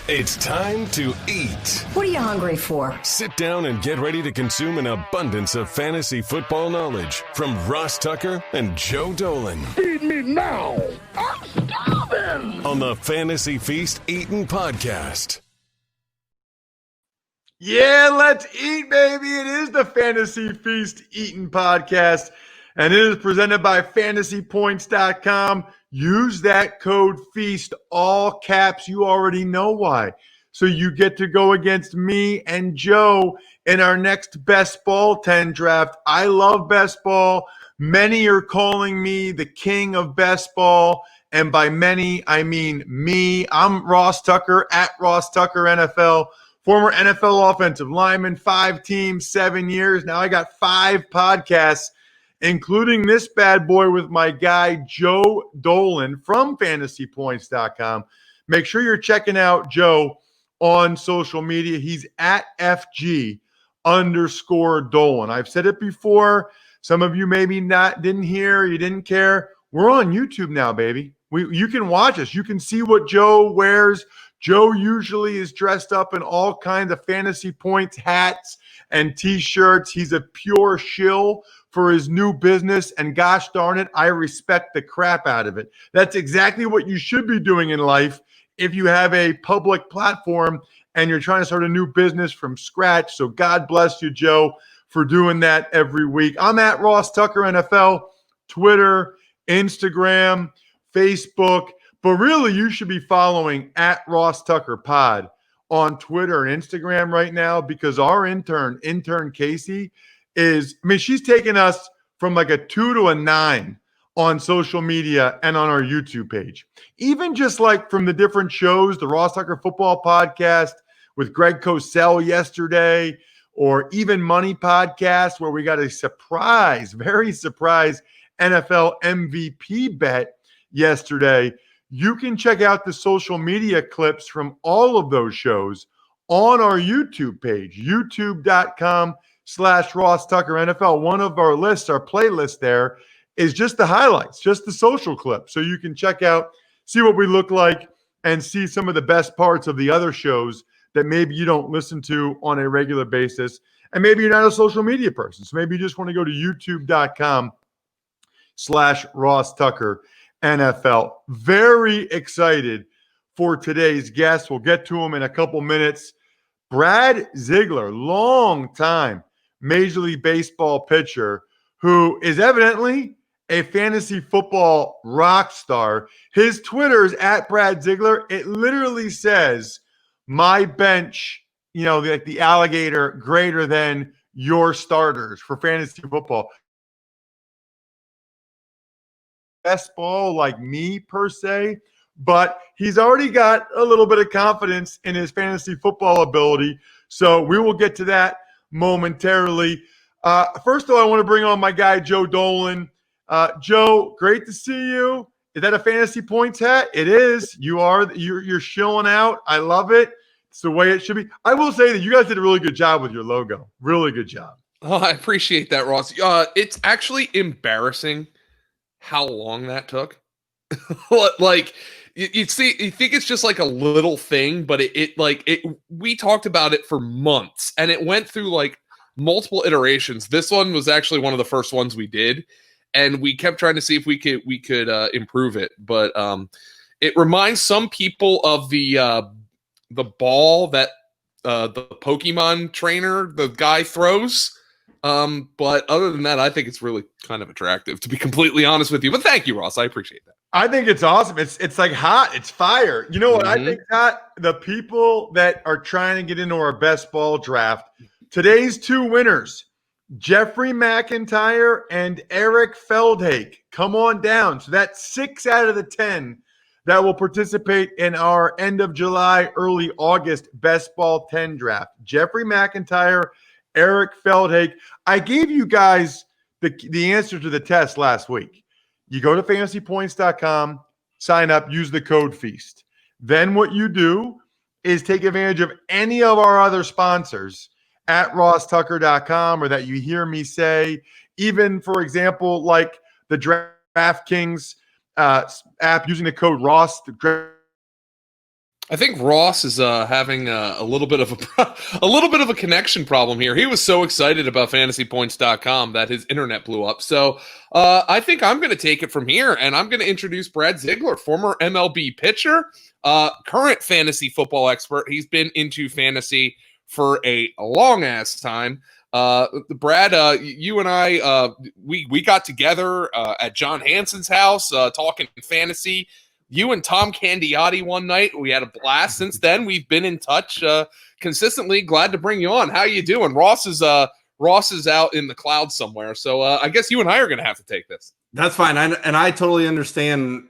It's time to eat. What are you hungry for? Sit down and get ready to consume an abundance of fantasy football knowledge from Ross Tucker and Joe Dolan. Feed me now. I'm starving. On the Fantasy Feast Eatin' Podcast. Yeah, let's eat, baby. It is the Fantasy Feast Eatin' Podcast, and it is presented by fantasypoints.com. Use that code FEAST, all caps. You already know why. So you get to go against me and Joe in our next Best Ball 10 draft. I love Best Ball. Many are calling me the king of Best Ball. And by many, I mean me. I'm Ross Tucker at Ross Tucker NFL. Former NFL offensive lineman, 5 teams, 7 years. Now I got 5 podcasts, including this bad boy with my guy, Joe Dolan from fantasypoints.com. Make sure you're checking out Joe on social media. He's at FG_Dolan. I've said it before. Some of you maybe didn't hear, you didn't care. We're on YouTube now, baby. You can watch us. You can see what Joe wears. Joe usually is dressed up in all kinds of fantasy points, hats, and T-shirts. He's a pure shill for his new business, and gosh darn it, I respect the crap out of it. That's exactly what you should be doing in life if you have a public platform and you're trying to start a new business from scratch. So God bless you, Joe, for doing that every week. I'm at Ross Tucker NFL, Twitter, Instagram, Facebook, but really you should be following at Ross Tucker Pod on Twitter and Instagram right now, because our intern Casey, she's taken us from like a 2 to a 9 on social media and on our YouTube page. Even just like from the different shows, the Ross Tucker Football Podcast with Greg Cosell yesterday, or Even Money Podcast, where we got a very surprise NFL MVP bet yesterday. You can check out the social media clips from all of those shows on our YouTube page, youtube.com/Ross Tucker NFL. One of our lists, our playlist there, is just the highlights, just the social clips. So you can check out, see what we look like, and see some of the best parts of the other shows that maybe you don't listen to on a regular basis. And maybe you're not a social media person. So maybe you just want to go to youtube.com/Ross Tucker NFL. Very excited for today's guest. We'll get to him in a couple minutes. Brad Ziegler, long-time Major League Baseball pitcher, who is evidently a fantasy football rock star. His Twitter is at Brad Ziegler. It literally says, my bench, like the alligator, greater than your starters for fantasy football. Best ball like me per se, but he's already got a little bit of confidence in his fantasy football ability. So we will get to that momentarily. First of all, I want to bring on my guy, Joe Dolan. Joe, great to see you. Is that a Fantasy Points hat? It is. You're shilling out. I love it. It's the way it should be. I will say that you guys did a really good job with your logo. Really good job. Oh, I appreciate that, Ross. It's actually embarrassing how long that took. Like you see, you think it's just like a little thing, but we talked about it for months, and it went through like multiple iterations. This one was actually one of the first ones we did, and we kept trying to see if we could improve it. But it reminds some people of the ball that the Pokemon trainer, the guy, throws. But other than that, I think it's really kind of attractive, to be completely honest with you. But thank you, Ross. I appreciate that. I think it's awesome. It's like hot. It's fire. You know what I think, hot? The people that are trying to get into our best ball draft, today's 2 winners, Jeffrey McIntyre and Eric Feldhake, come on down. So that's 6 out of the 10 that will participate in our end of July, early August best ball 10 draft. Jeffrey McIntyre, Eric Feldhake. I gave you guys the answer to the test last week. You go to fantasypoints.com, sign up, use the code FEAST. Then what you do is take advantage of any of our other sponsors at rosstucker.com, or that you hear me say, even, for example, like the DraftKings app using the code Ross. I think Ross is having a little bit of a little bit of a connection problem here. He was so excited about fantasypoints.com that his internet blew up. So I think I'm going to take it from here, and I'm going to introduce Brad Ziegler, former MLB pitcher, current fantasy football expert. He's been into fantasy for a long ass time. Brad, you and I, we got together at John Hanson's house talking fantasy. You and Tom Candiotti one night. We had a blast. Since then, we've been in touch consistently. Glad to bring you on. How you doing? Ross is out in the clouds somewhere. So I guess you and I are going to have to take this. That's fine. I totally understand.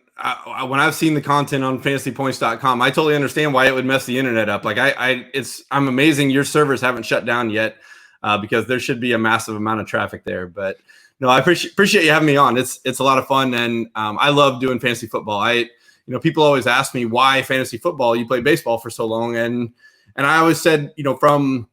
When I've seen the content on fantasypoints.com, I totally understand why it would mess the internet up. Like I'm amazing your servers haven't shut down yet because there should be a massive amount of traffic there. But no, I appreciate you having me on. It's a lot of fun, and I love doing fantasy football. People always ask me why fantasy football. You play baseball for so long, and I always said, from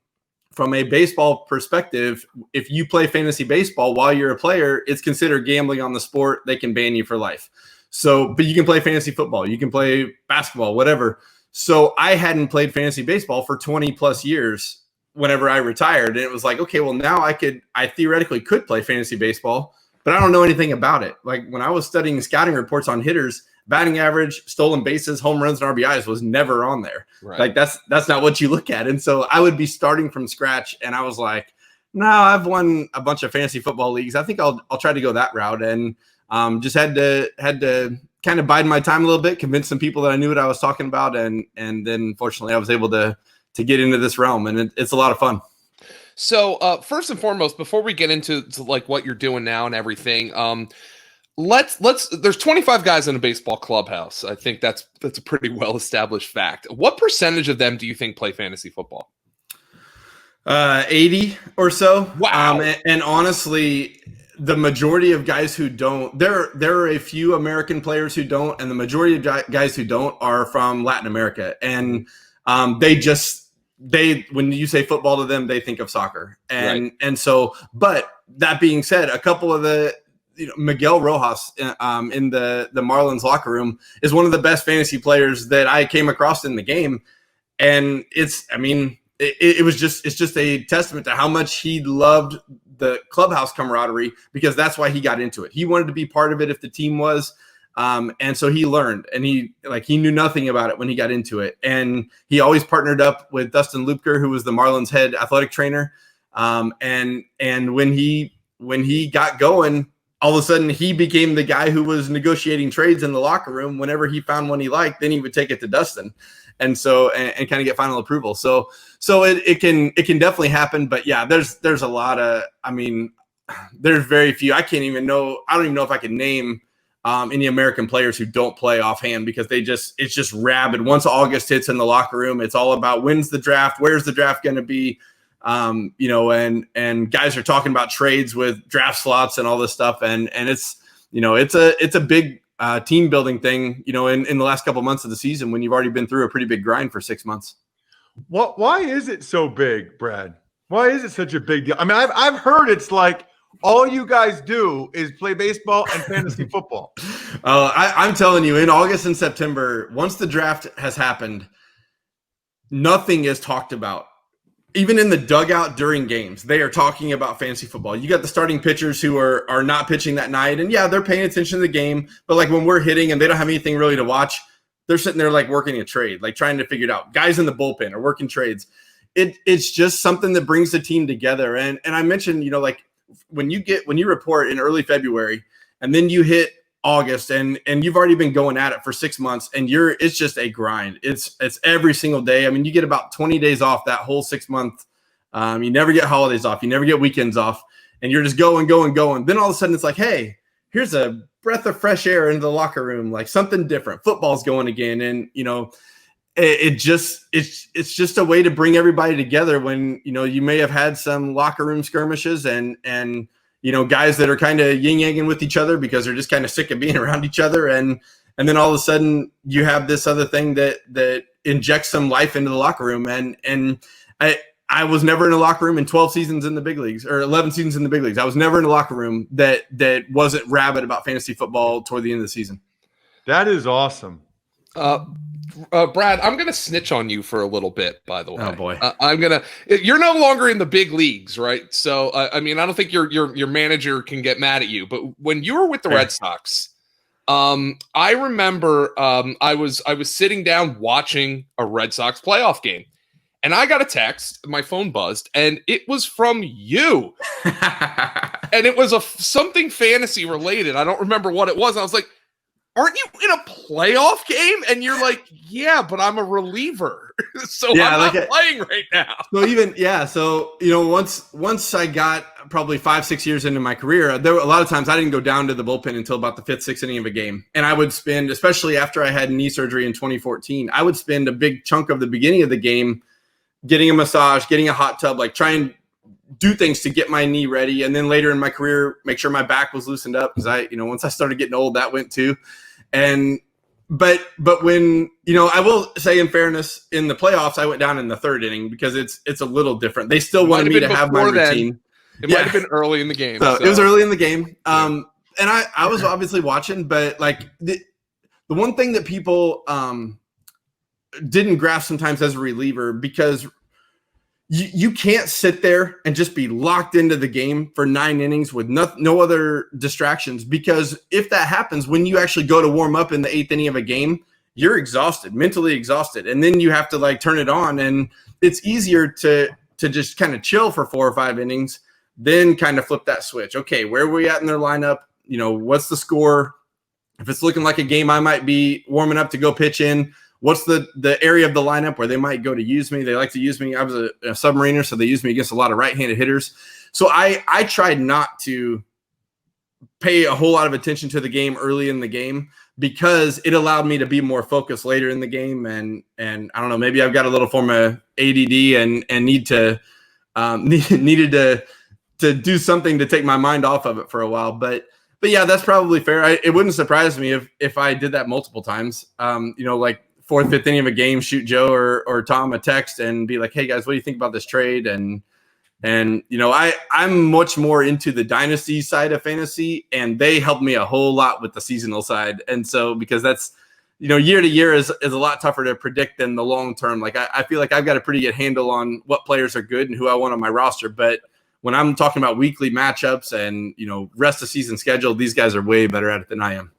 a baseball perspective, if you play fantasy baseball while you're a player, it's considered gambling on the sport. They can ban you for life. So, but you can play fantasy football, you can play basketball, whatever. So I hadn't played fantasy baseball for 20 plus years whenever I retired. And it was like, okay, well now I theoretically could play fantasy baseball, but I don't know anything about it. Like when I was studying scouting reports on hitters, batting average, stolen bases, home runs, and RBIs was never on there. Right. Like that's not what you look at. And so I would be starting from scratch, and I was like, no, I've won a bunch of fantasy football leagues. I think I'll try to go that route. And just had to kind of bide my time a little bit, convince some people that I knew what I was talking about, and then fortunately I was able to get into this realm, and it's a lot of fun. So first and foremost, before we get into like what you're doing now and everything, let's there's 25 guys in a baseball clubhouse. I think that's a pretty well established fact. What percentage of them do you think play fantasy football? 80 or so. Wow. And honestly, the majority of guys who don't, there are a few American players who don't, and the majority of guys who don't are from Latin America. And when you say football to them, they think of soccer. And so, but that being said, a couple of Miguel Rojas in the Marlins locker room is one of the best fantasy players that I came across in the game. And it's just a testament to how much he loved the clubhouse camaraderie, because that's why he got into it. He wanted to be part of it if the team was. And so he learned, and he knew nothing about it when he got into it. And he always partnered up with Dustin Lupker, who was the Marlins head athletic trainer. And when he got going, all of a sudden he became the guy who was negotiating trades in the locker room. Whenever he found one he liked, then he would take it to Dustin. And so, and kind of get final approval. So it can definitely happen, but yeah, there's a lot of, there's very few. I don't even know if I can name any American players who don't play offhand, because it's just rabid. Once August hits in the locker room, it's all about when's the draft, where's the draft going to be, and guys are talking about trades with draft slots and all this stuff. And it's a big team building thing, in the last couple of months of the season, when you've already been through a pretty big grind for 6 months. Why is it so big, Brad? Why is it such a big deal? I've heard it's like all you guys do is play baseball and fantasy football. I'm telling you, in August and September, once the draft has happened, nothing is talked about. Even in the dugout during games, they are talking about fantasy football. You got the starting pitchers who are not pitching that night, and yeah, they're paying attention to the game. But like when we're hitting and they don't have anything really to watch, they're sitting there like working a trade, like trying to figure it out. Guys in the bullpen are working trades. It's just something that brings the team together. And I mentioned, like when you report in early February and then you hit August and you've already been going at it for 6 months, and it's just a grind. It's every single day. You get about 20 days off that whole 6 month. You never get holidays off. You never get weekends off, and you're just going. Then all of a sudden it's like, hey, here's a breath of fresh air into the locker room, like something different. Football's going again. And, it's just a way to bring everybody together when, you may have had some locker room skirmishes and guys that are kind of yin-yanging with each other because they're just kind of sick of being around each other. And then all of a sudden you have this other thing that injects some life into the locker room. And I was never in a locker room in 12 seasons in the big leagues, or 11 seasons in the big leagues. I was never in a locker room that wasn't rabid about fantasy football toward the end of the season. That is awesome. Brad, I'm gonna snitch on you for a little bit. By the way, Oh boy. You're no longer in the big leagues, right? So, I mean, I don't think your manager can get mad at you. But when you were with the Red Sox, I remember I was sitting down watching a Red Sox playoff game, and I got a text. My phone buzzed, and it was from you, and it was something fantasy related. I don't remember what it was. I was like, aren't you in a playoff game? And you're like, yeah, but I'm a reliever. So I'm not playing right now. So once I got probably 5-6 years into my career, there were a lot of times I didn't go down to the bullpen until about the 5th, 6th inning of a game. And I would spend, especially after I had knee surgery in 2014, I would spend a big chunk of the beginning of the game getting a massage, getting a hot tub, like trying do things to get my knee ready. And then later in my career, make sure my back was loosened up, because once I started getting old, that went too. But when, I will say, in fairness, in the playoffs, I went down in the 3rd inning because it's a little different. They still wanted me to have my routine. It might have been early in the game. So it was early in the game. And I was obviously watching, but like the one thing that people didn't grasp sometimes as a reliever, because you can't sit there and just be locked into the game for 9 innings with no other distractions, because if that happens, when you actually go to warm up in the 8th inning of a game, you're exhausted, mentally exhausted. And then you have to like turn it on, and it's easier to just kind of chill for 4 or 5 innings, then kind of flip that switch. Okay, where are we at in their lineup? What's the score? If it's looking like a game I might be warming up to go pitch in, what's the area of the lineup where they might go to use me? They like to use me. I was a submariner, so they use me against a lot of right-handed hitters. So I tried not to pay a whole lot of attention to the game early in the game, because it allowed me to be more focused later in the game. And I don't know, maybe I've got a little form of ADD and needed to do something to take my mind off of it for a while. But yeah, that's probably fair. It wouldn't surprise me if I did that multiple times. Like 4th, 5th inning of a game, shoot Joe or Tom a text and be like, hey guys, what do you think about this trade? And I'm much more into the dynasty side of fantasy, and they helped me a whole lot with the seasonal side. And so, because that's, year to year is a lot tougher to predict than the long term. Like I feel like I've got a pretty good handle on what players are good and who I want on my roster. But when I'm talking about weekly matchups and, rest of season schedule, these guys are way better at it than I am.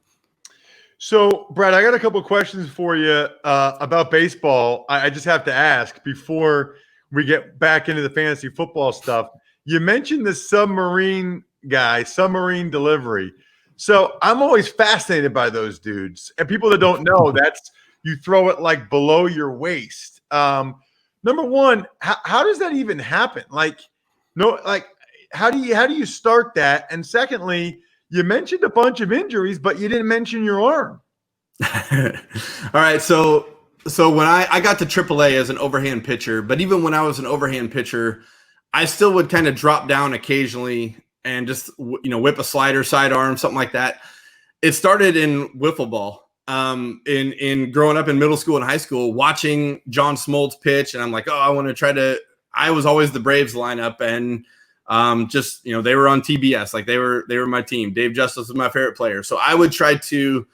So, Brad, I got a couple of questions for you about baseball. I just have to ask before we get back into the fantasy football stuff. You mentioned the submarine guy, submarine delivery. So I'm always fascinated by those dudes. And people that don't know, that's you throw it like below your waist. Number one, how does that even happen? How do you start that? And secondly, you mentioned a bunch of injuries, but you didn't mention your arm. All right. So when I got to AAA as an overhand pitcher, but even when I was an overhand pitcher, I still would kind of drop down occasionally and just, whip a slider, sidearm, something like that. It started in wiffle ball. In growing up in middle school and high school, watching John Smoltz pitch. And I'm like, I was always the Braves lineup, and they were on TBS. Like they were my team. Dave Justice was my favorite player. So I would try to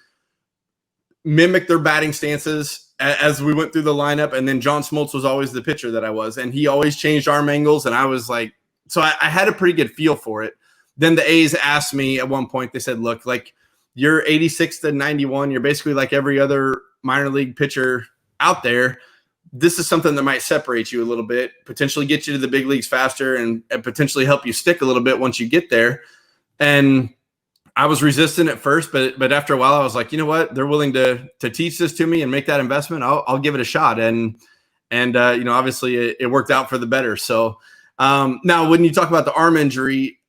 mimic their batting stances as we went through the lineup. And then John Smoltz was always the pitcher that I was, and he always changed arm angles. And I was like, so I had a pretty good feel for it. Then the A's asked me at one point, they said, look, like you're 86 to 91. You're basically like every other minor league pitcher out there. This is something that might separate you a little bit, potentially get you to the big leagues faster, and potentially help you stick a little bit once you get there. And I was resistant at first, but after a while I was like, you know what? They're willing to teach this to me and make that investment. I'll give it a shot. And obviously it worked out for the better. So now when you talk about the arm injury,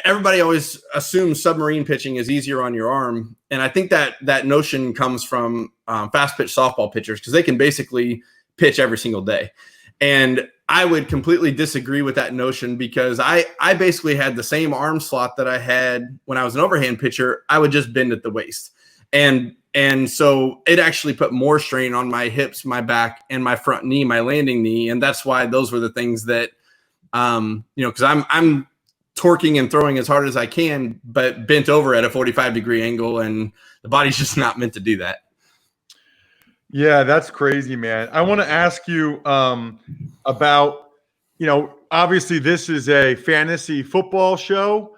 everybody always assumes submarine pitching is easier on your arm. And I think that notion comes from fast pitch softball pitchers, because they can basically pitch every single day. And I would completely disagree with that notion, because I basically had the same arm slot that I had when I was an overhand pitcher. I would just bend at the waist. And so it actually put more strain on my hips, my back, and my front knee, my landing knee. And that's why those were the things that, because I'm torquing and throwing as hard as I can, but bent over at a 45-degree angle, and the body's just not meant to do that. Yeah, that's crazy, man. I want to ask you about, obviously this is a fantasy football show,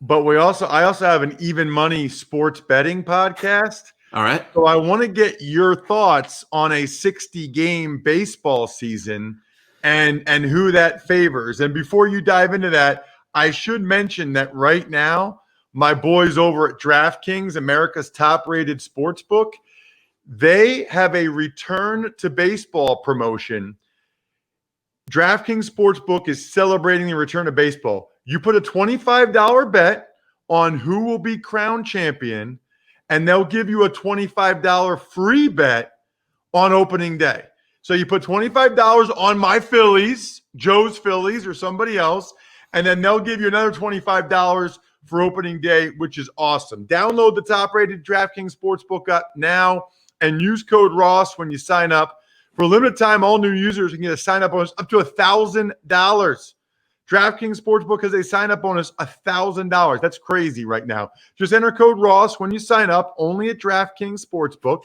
but I also have an even money sports betting podcast. All right. So I want to get your thoughts on a 60 game baseball season and who that favors. And before you dive into that, I should mention that right now, my boys over at DraftKings, America's top rated sports book, they have a return to baseball promotion. DraftKings Sportsbook is celebrating the return of baseball. You put a $25 bet on who will be crowned champion, and they'll give you a $25 free bet on opening day. So you put $25 on my Phillies, Joe's Phillies, or somebody else, and then they'll give you another $25 for opening day, which is awesome. Download the top-rated DraftKings Sportsbook app now and use code Ross when you sign up. For a limited time, all new users can get a sign-up bonus up to $1,000. DraftKings Sportsbook has a sign-up bonus $1,000. That's crazy right now. Just enter code Ross when you sign up, only at DraftKings Sportsbook.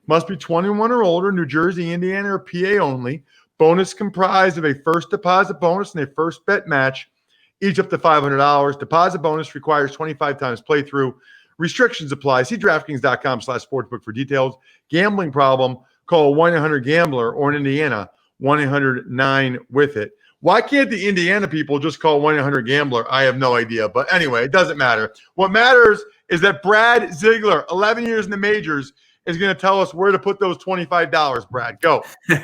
Must be 21 or older, New Jersey, Indiana, or PA only. Bonus comprised of a first deposit bonus and a first bet match, each up to $500. Deposit bonus requires 25 times playthrough. Restrictions apply. See DraftKings.com/sportsbook for details. Gambling problem? Call 1-800-GAMBLER, or in Indiana, 1-800-9-WITH-IT. Why can't the Indiana people just call 1-800-GAMBLER? I have no idea. But anyway, it doesn't matter. What matters is that Brad Ziegler, 11 years in the majors, is going to tell us where to put those $25. Brad, go. All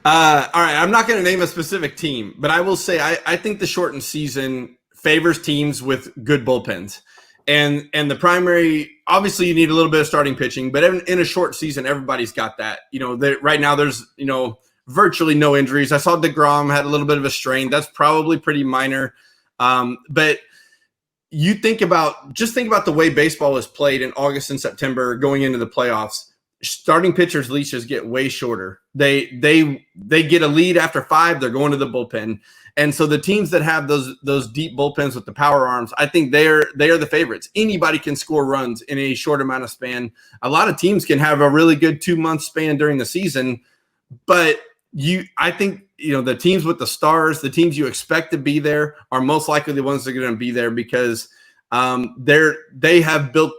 right. I'm not going to name a specific team, but I will say I think the shortened season favors teams with good bullpens. And the primary, obviously, you need a little bit of starting pitching, but in a short season, everybody's got that. Right now there's, virtually no injuries. I saw DeGrom had a little bit of a strain. That's probably pretty minor. But you think about the way baseball is played in August and September going into the playoffs. Starting pitchers' leashes get way shorter. They get a lead after 5, they're going to the bullpen. And so the teams that have those deep bullpens with the power arms, I think they are the favorites. Anybody can score runs in a short amount of span. A lot of teams can have a really good 2-month span during the season, but I think the teams with the stars, the teams you expect to be there, are most likely the ones that are going to be there because they have built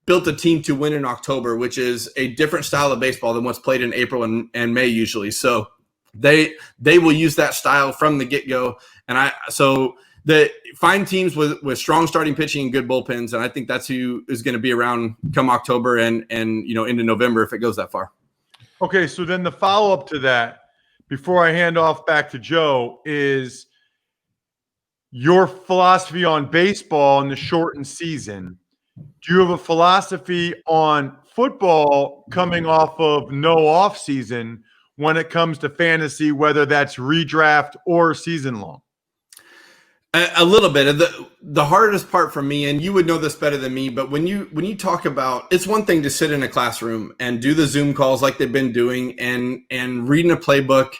a team to win in October, which is a different style of baseball than what's played in April and May usually. So they will use that style from the get-go. And find teams with strong starting pitching and good bullpens, and I think that's who is going to be around come October and into November if it goes that far. Okay, so then the follow-up to that, before I hand off back to Joe, is your philosophy on baseball in the shortened season. Do you have a philosophy on football coming off of no off season when it comes to fantasy, whether that's redraft or season long? A little bit. The hardest part for me, and you would know this better than me, but when you talk about, it's one thing to sit in a classroom and do the Zoom calls like they've been doing and reading a playbook,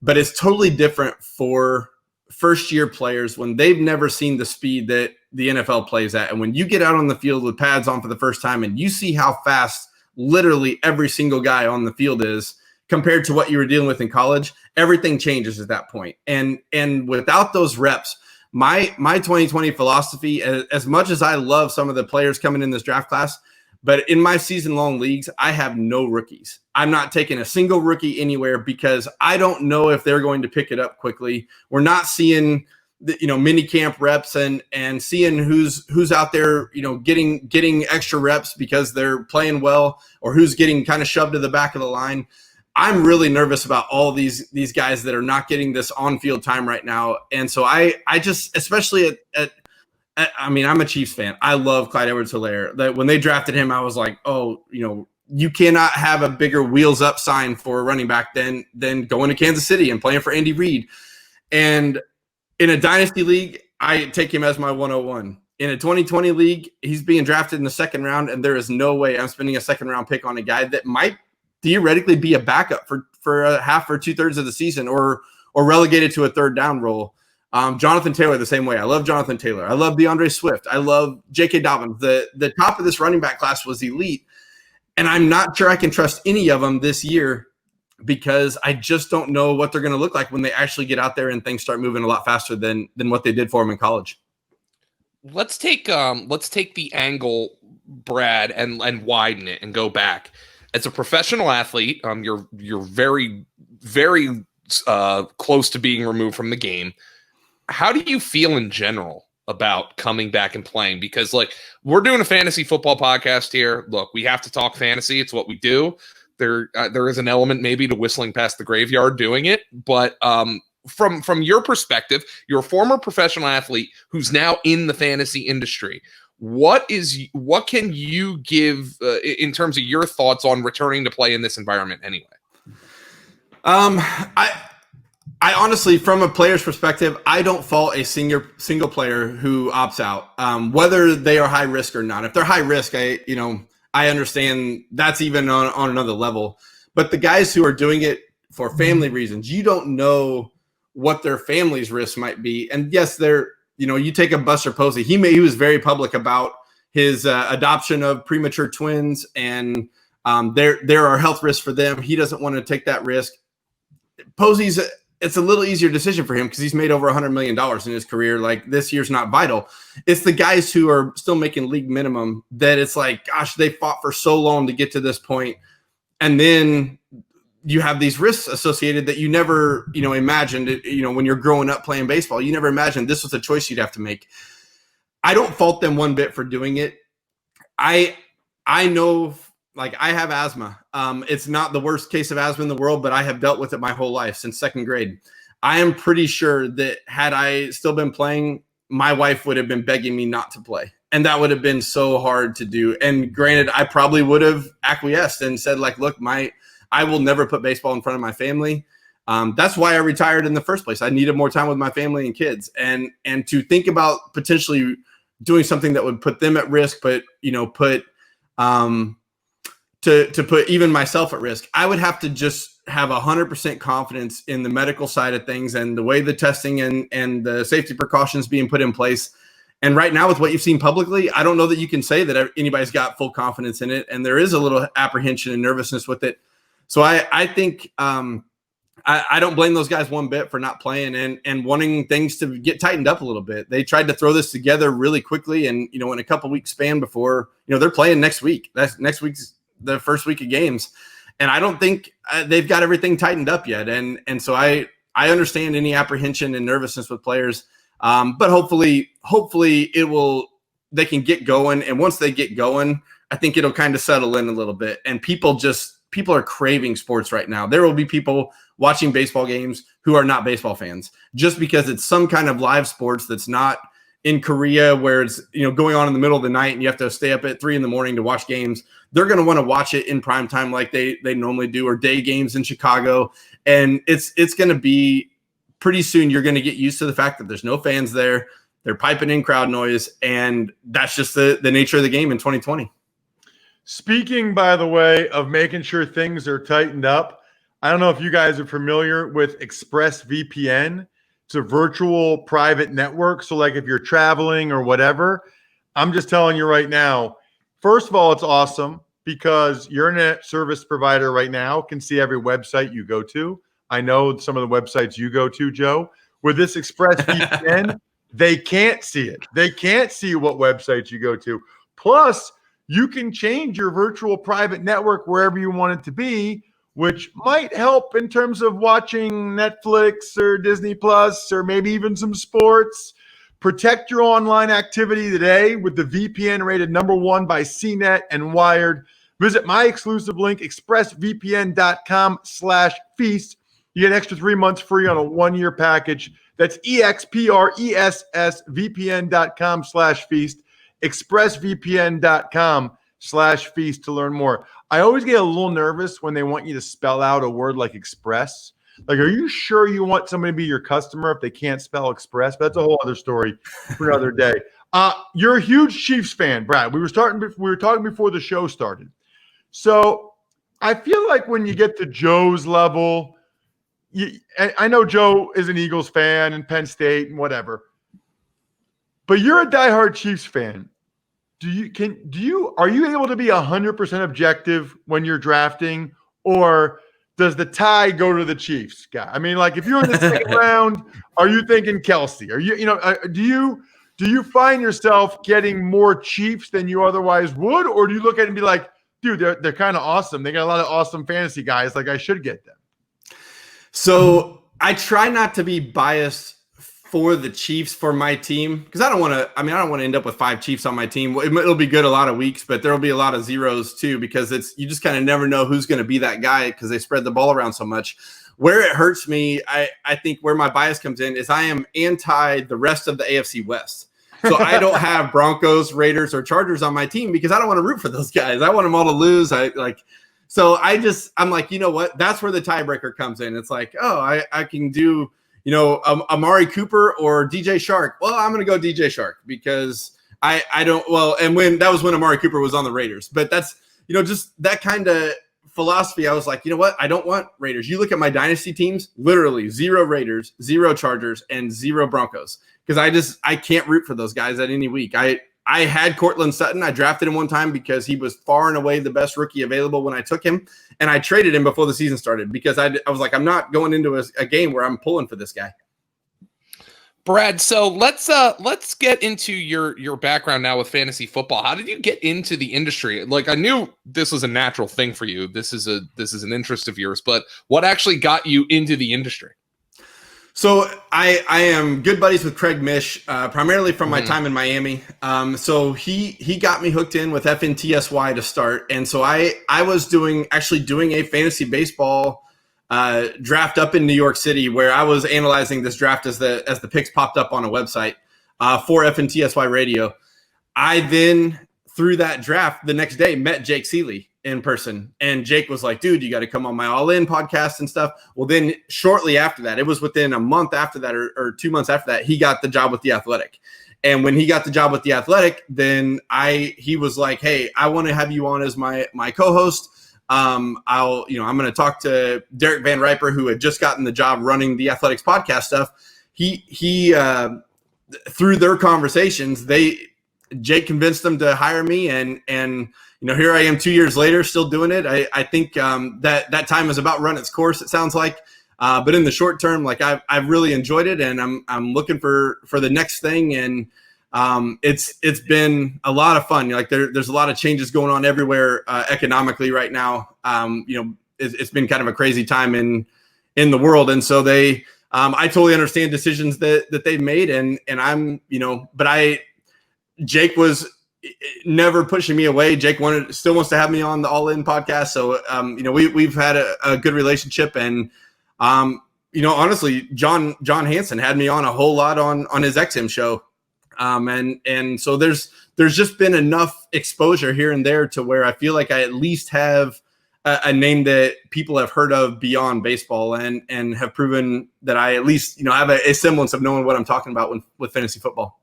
but it's totally different for first-year players when they've never seen the speed that the NFL plays at. And when you get out on the field with pads on for the first time and you see how fast literally every single guy on the field is compared to what you were dealing with in college, everything changes at that point. And without those reps, my 2020 philosophy, as much as I love some of the players coming in this draft class, but in my season-long leagues, I have no rookies. I'm not taking a single rookie anywhere because I don't know if they're going to pick it up quickly. We're not seeing mini camp reps and seeing who's out there, getting extra reps because they're playing well, or who's getting kind of shoved to the back of the line. I'm really nervous about all these guys that are not getting this on-field time right now. And so I just, especially I'm a Chiefs fan. I love Clyde Edwards-Helaire. That when they drafted him, I was like, you cannot have a bigger wheels up sign for a running back than going to Kansas City and playing for Andy Reid. And in a dynasty league, I take him as my 101. In a 2020 league, he's being drafted in the second round, and there is no way I'm spending a second-round pick on a guy that might theoretically be a backup for a half or 2/3 of the season, or relegated to a third down role. Jonathan Taylor the same way. I love Jonathan Taylor. I love DeAndre Swift. I love J.K. Dobbins. The top of this running back class was elite. And I'm not sure I can trust any of them this year because I just don't know what they're going to look like when they actually get out there and things start moving a lot faster than what they did for them in college. Let's take the angle, Brad, and widen it and go back. As a professional athlete, you're very, very close to being removed from the game. How do you feel in general about coming back and playing? Because like, we're doing a fantasy football podcast here. Look, we have to talk fantasy. It's what we do. There is an element maybe to whistling past the graveyard doing it, but from your perspective, you're a former professional athlete who's now in the fantasy industry. What can you give in terms of your thoughts on returning to play in this environment anyway? I honestly, from a player's perspective, I don't fault a single player who opts out, whether they are high risk or not. If they're high risk, I understand that's even on another level. But the guys who are doing it for family reasons, you don't know what their family's risk might be. And yes, you take a Buster Posey. He was very public about his adoption of premature twins, and there are health risks for them. He doesn't want to take that risk. Posey's it's a little easier decision for him because he's made over $100 million in his career. Like, this year's not vital. It's the guys who are still making league minimum that it's like, gosh, they fought for so long to get to this point. And then you have these risks associated that you never, imagined it, when you're growing up playing baseball, you never imagined this was a choice you'd have to make. I don't fault them one bit for doing it. I know, like, I have asthma. It's not the worst case of asthma in the world, but I have dealt with it my whole life since second grade. I am pretty sure that had I still been playing, my wife would have been begging me not to play. And that would have been so hard to do. And granted, I probably would have acquiesced and said, like, look, I will never put baseball in front of my family. That's why I retired in the first place. I needed more time with my family and kids. And to think about potentially doing something that would put them at risk, but, to put even myself at risk, I would have to just have 100% confidence in the medical side of things and the way the testing and the safety precautions being put in place. And right now, with what you've seen publicly, I don't know that you can say that anybody's got full confidence in it. And there is a little apprehension and nervousness with it. So I think I don't blame those guys one bit for not playing and wanting things to get tightened up a little bit. They tried to throw this together really quickly and, in a couple weeks span before, they're playing next week. That's next week's the first week of games. And I don't think they've got everything tightened up yet. And so I understand any apprehension and nervousness with players. But hopefully they can get going. And once they get going, I think it'll kind of settle in a little bit. And people are craving sports right now. There will be people watching baseball games who are not baseball fans just because it's some kind of live sports that's not in Korea where it's, going on in the middle of the night and you have to stay up at 3 a.m. to watch games. They're going to want to watch it in prime time like they normally do, or day games in Chicago. And it's going to be pretty soon. You're going to get used to the fact that there's no fans there. They're piping in crowd noise. And that's just the nature of the game in 2020. Speaking, by the way, of making sure things are tightened up, I don't know if you guys are familiar with ExpressVPN. It's a virtual private network. So like if you're traveling or whatever, I'm just telling you right now, first of all, it's awesome because your internet service provider right now can see every website you go to. I know some of the websites you go to, Joe. With this ExpressVPN, they can't see it. They can't see what websites you go to. Plus, you can change your virtual private network wherever you want it to be, which might help in terms of watching Netflix or Disney Plus or maybe even some sports. Protect your online activity today with the VPN rated #1 by CNET and Wired. Visit my exclusive link, expressvpn.com/feast. You get an extra 3 months free on a 1-year package. That's expressvpn.com/feast. expressvpn.com/feast to learn more. I always get a little nervous when they want you to spell out a word like express. Like, are you sure you want somebody to be your customer if they can't spell express? But that's a whole other story for another day. You're a huge Chiefs fan, Brad. We were talking before the show started. So I feel like when you get to Joe's level, I know Joe is an Eagles fan and Penn State and whatever, but you're a diehard Chiefs fan. are you able to be 100% objective when you're drafting, or does the tie go to the Chiefs guy? I mean, like if you're in the second round, are you thinking Kelsey? Are do you find yourself getting more Chiefs than you otherwise would, or do you look at it and be like, dude, they're kind of awesome. They got a lot of awesome fantasy guys. Like I should get them. So I try not to be biased for the Chiefs for my team because I don't want to end up with 5 Chiefs on my team. It'll be good a lot of weeks, but there'll be a lot of zeros too because you just kind of never know who's going to be that guy because they spread the ball around so much. Where it hurts me, I think where my bias comes in is I am anti the rest of the AFC West. So I don't have Broncos, Raiders, or Chargers on my team because I don't want to root for those guys. I want them all to lose. I'm like, you know what? That's where the tiebreaker comes in. It's like, oh, I can do, Amari Cooper or DJ Shark. Well, I'm going to go DJ Shark because and that was when Amari Cooper was on the Raiders. But that's, just that kind of philosophy. I was like, you know what? I don't want Raiders. You look at my dynasty teams, literally 0 Raiders, 0 Chargers, and 0 Broncos. Because I can't root for those guys at any week. I had Cortland Sutton. I drafted him one time because he was far and away the best rookie available when I took him. And I traded him before the season started because I was like, I'm not going into a game where I'm pulling for this guy. Brad, so let's get into your background now with fantasy football. How did you get into the industry? Like I knew this was a natural thing for you. This is an interest of yours, but what actually got you into the industry? So I am good buddies with Craig Mish, primarily from my time in Miami. So he got me hooked in with FNTSY to start. And so I was doing a fantasy baseball draft up in New York City where I was analyzing this draft as the picks popped up on a website for FNTSY radio. I then, through that draft, the next day met Jake Seeley in person. And Jake was like, dude, you got to come on my All In podcast and stuff. Well, then shortly after that, it was within a month after that or 2 months after that, he got the job with The Athletic. And when he got the job with The Athletic, then he was like, hey, I want to have you on as my co-host. I'm going to talk to Derek Van Riper, who had just gotten the job running The Athletics podcast stuff. He through their conversations, Jake convinced them to hire me, and here I am 2 years later, still doing it. I think that time is about run its course. It sounds like, but in the short term, like I've really enjoyed it, and I'm looking for the next thing, and it's been a lot of fun. Like there's a lot of changes going on everywhere economically right now. It's been kind of a crazy time in the world, and so I totally understand decisions that they've made, and I'm Jake was never pushing me away. Jake still wants to have me on the All In podcast. So, we've had a good relationship, and, honestly, John Hansen had me on a whole lot on his XM show. And so there's just been enough exposure here and there to where I feel like I at least have a name that people have heard of beyond baseball and have proven that I at least, have a semblance of knowing what I'm talking about with fantasy football.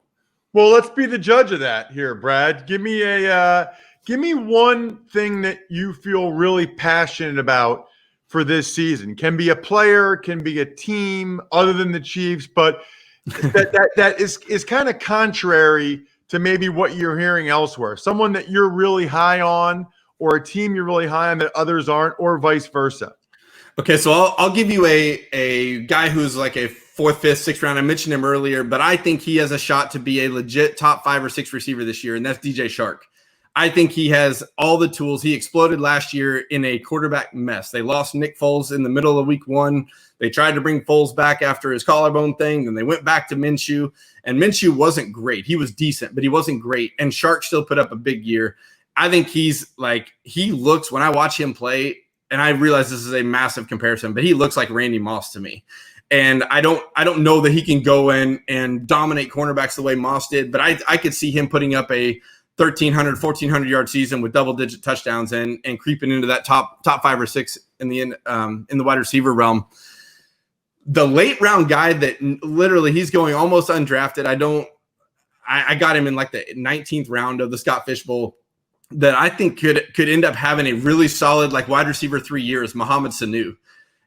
Well, let's be the judge of that here, Brad. Give me one thing that you feel really passionate about for this season. Can be a player, can be a team other than the Chiefs, but that is kind of contrary to maybe what you're hearing elsewhere. Someone that you're really high on, or a team you're really high on that others aren't, or vice versa. Okay, so I'll give you a guy who's like a 4th, 5th, 6th round. I mentioned him earlier, but I think he has a shot to be a legit top 5 or 6 receiver this year, and that's DJ Shark. I think he has all the tools. He exploded last year in a quarterback mess. They lost Nick Foles in the middle of week 1. They tried to bring Foles back after his collarbone thing. Then they went back to Minshew, and Minshew wasn't great. He was decent, but he wasn't great. And Shark still put up a big year. I think he looks, when I watch him play, and I realize this is a massive comparison, but he looks like Randy Moss to me. And I don't know that he can go in and dominate cornerbacks the way Moss did, but I could see him putting up a 1,300, 1,400 yard season with double-digit touchdowns and creeping into that top 5 or 6 in the wide receiver realm. The late round guy that literally he's going almost undrafted. I got him in like the 19th round of the Scott Fish Bowl that I think could end up having a really solid like wide receiver 3 years, Mohamed Sanu.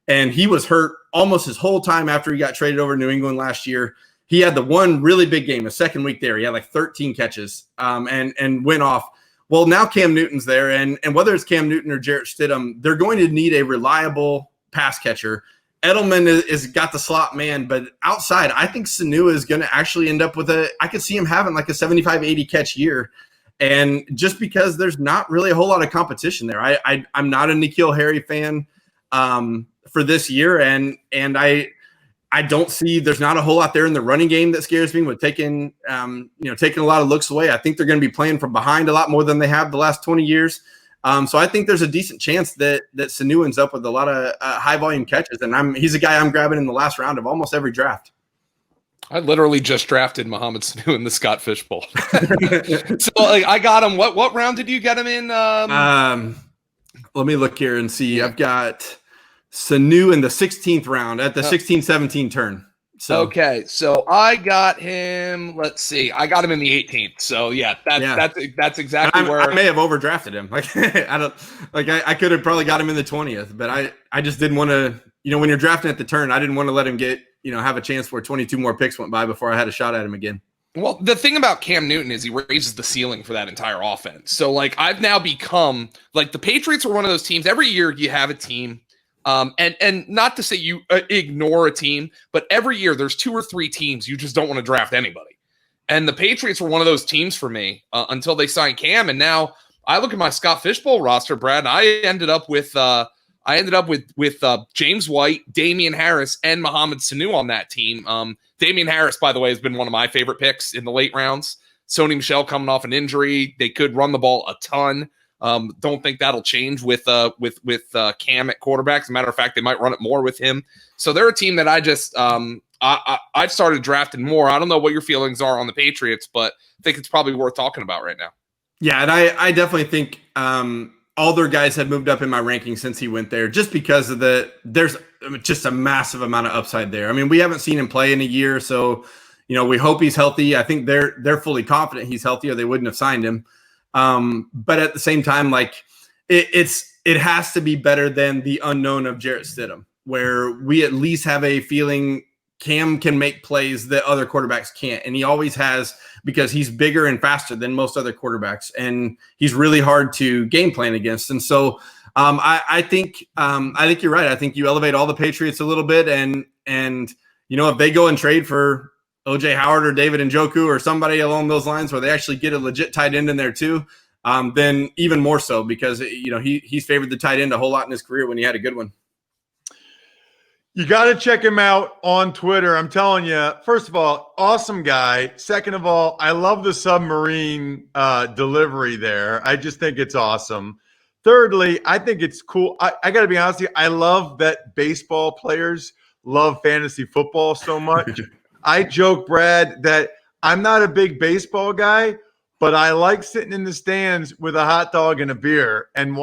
And he was hurt almost his whole time after he got traded over to New England last year. he had the one really big game, a second week there. He had like 13 catches and went off. Well, now Cam Newton's there, and whether it's Cam Newton or Jarrett Stidham, they're going to need a reliable pass catcher. Edelman is got the slot man, but outside, I think Sanu is going to actually end up with I could see him having like a 75, 80 catch year. And just because there's not really a whole lot of competition there, I'm not a N'Keal Harry fan for this year, and I don't see there's not a whole lot there in the running game that scares me with taking a lot of looks away. I think they're going to be playing from behind a lot more than they have the last 20 years. So I think there's a decent chance that Sanu ends up with a lot of high volume catches, and he's a guy I'm grabbing in the last round of almost every draft. I literally just drafted Mohamed Sanu in the Scott Fish Bowl. So I got him. What round did you get him in? Let me look here and see. I've got Sanu in the 16th round at the 16-17 turn. So okay, so I got him. Let's see, I got him in the 18th. So that's exactly where I may have overdrafted him. I could have probably got him in the 20th, but I just didn't want to. When you're drafting at the turn, I didn't want to let him get have a chance where 22 more picks went by before I had a shot at him again. Well, the thing about Cam Newton is he raises the ceiling for that entire offense. So I've now become the Patriots are one of those teams. Every year you have a team. And not to say you ignore a team, but every year there's 2 or 3 teams you just don't want to draft anybody. And the Patriots were one of those teams for me until they signed Cam. And now I look at my Scott Fish Bowl roster, Brad, and I ended up with James White, Damian Harris, and Mohamed Sanu on that team. Damian Harris, by the way, has been one of my favorite picks in the late rounds. Sony Michel coming off an injury. They could run the ball a ton. Don't think that'll change with Cam at quarterback. As a matter of fact, they might run it more with him. So they're a team that I just I've started drafting more. I don't know what your feelings are on the Patriots, but I think it's probably worth talking about right now. Yeah, and I definitely think all their guys have moved up in my ranking since he went there, just because of there's just a massive amount of upside there. I mean, we haven't seen him play in a year, so we hope he's healthy. I think they're fully confident he's healthy, or they wouldn't have signed him. But at the same time, it has to be better than the unknown of Jarrett Stidham, where we at least have a feeling Cam can make plays that other quarterbacks can't. And he always has, because he's bigger and faster than most other quarterbacks, and he's really hard to game plan against. And so I think you're right. I think you elevate all the Patriots a little bit, and if they go and trade for OJ Howard or David Njoku or somebody along those lines where they actually get a legit tight end in there too, then even more so, because he's favored the tight end a whole lot in his career when he had a good one. You got to check him out on Twitter. I'm telling you, first of all, awesome guy. Second of all, I love the submarine delivery there. I just think it's awesome. Thirdly, I think it's cool. I got to be honest with you. I love that baseball players love fantasy football so much. I joke, Brad, that I'm not a big baseball guy, but I like sitting in the stands with a hot dog and a beer and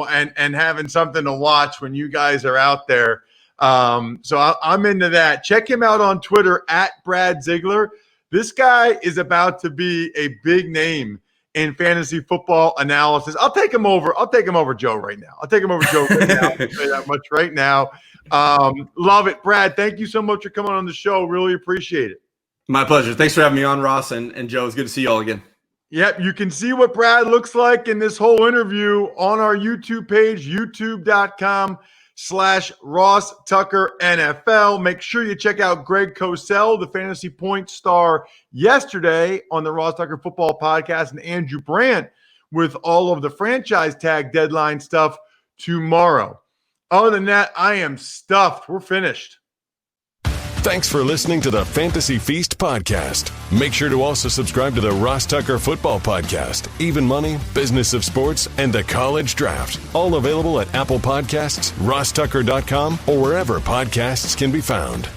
having something to watch when you guys are out there. So I'm into that. Check him out on Twitter at Brad Ziegler. This guy is about to be a big name in fantasy football analysis. I'll take him over Joe right now. I'll say that much right now. Love it. Brad, thank you so much for coming on the show. Really appreciate it. My pleasure. Thanks for having me on, Ross and Joe. It's good to see you all again. Yep, you can see what Brad looks like in this whole interview on our YouTube page, youtube.com/Ross Tucker NFL. Make sure you check out Greg Cosell, the fantasy point star yesterday on the Ross Tucker Football Podcast, and Andrew Brandt with all of the franchise tag deadline stuff tomorrow. Other than that, I am stuffed. We're finished. Thanks for listening to the Fantasy Feast podcast. Make sure to also subscribe to the Ross Tucker Football Podcast, Even Money, Business of Sports, and the College Draft. All available at Apple Podcasts, rosstucker.com, or wherever podcasts can be found.